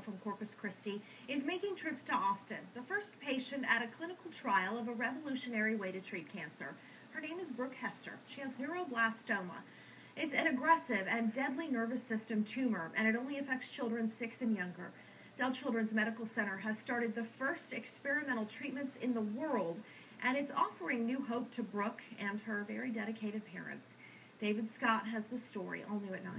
from Corpus Christi, is making trips to Austin, the first patient at a clinical trial of a revolutionary way to treat cancer. Her name is Brooke. She has neuroblastoma. It's an aggressive and deadly nervous system tumor, and it only affects children 6 and younger. Dell Children's Medical Center has started the first experimental treatments in the world, and it's offering new hope to Brooke and her very dedicated parents. David Scott has the story, all new at 9.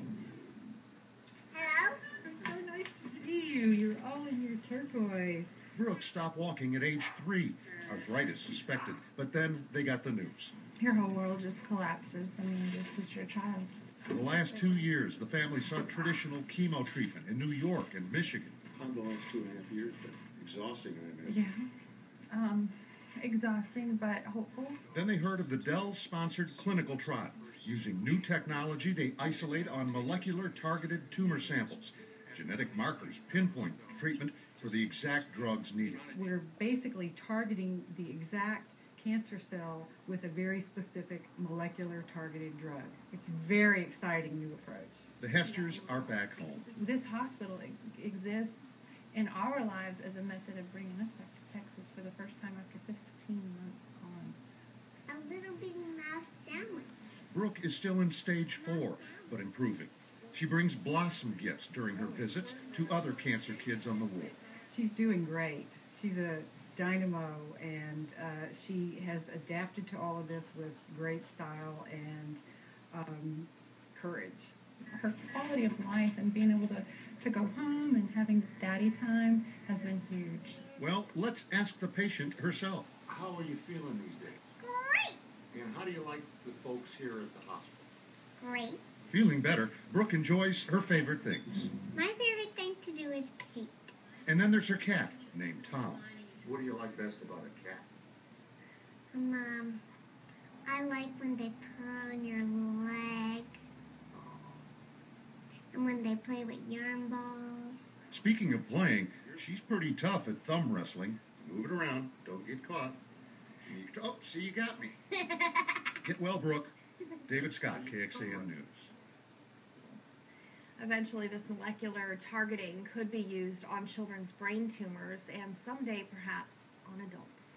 Hello? It's so nice to see you. You're all in your turquoise. Brooke stopped walking at age 3. Arthritis suspected, but then they got the news. Your whole world just collapses. I mean, this is your child. For the last 2 years, the family sought traditional chemo treatment in New York and Michigan. How long is 2.5 years? But exhausting, I imagine. Yeah. Exhausting, but hopeful. Then they heard of the Dell-sponsored clinical trial. Using new technology, they isolate on molecular targeted tumor samples. Genetic markers pinpoint treatment for the exact drugs needed. We're basically targeting the exact cancer cell with a very specific molecular targeted drug. It's a very exciting new approach. The Hesters are back home. This hospital exists in our lives as a method of bringing us back to Texas for the first time after 15 months on. A little bitty mouse sandwich. Brooke is still in stage 4, but improving. She brings blossom gifts during her visits to other cancer kids on the ward. She's doing great. She's a dynamo, and she has adapted to all of this with great style and courage. Her quality of life and being able to go home and having daddy time has been huge. Well, let's ask the patient herself. How are you feeling these days? Great. And how do you like the folks here at the hospital? Great. Feeling better, Brooke enjoys her favorite things. My favorite thing to do is paint. And then there's her cat, named Tom. What do you like best about a cat? I like when they purr on your leg. And when they play with yarn balls. Speaking of playing, she's pretty tough at thumb wrestling. Move it around. Don't get caught. Oh, see, you got me. Get well, Brooke. David Scott, KXAN News. Eventually, this molecular targeting could be used on children's brain tumors and someday perhaps on adults.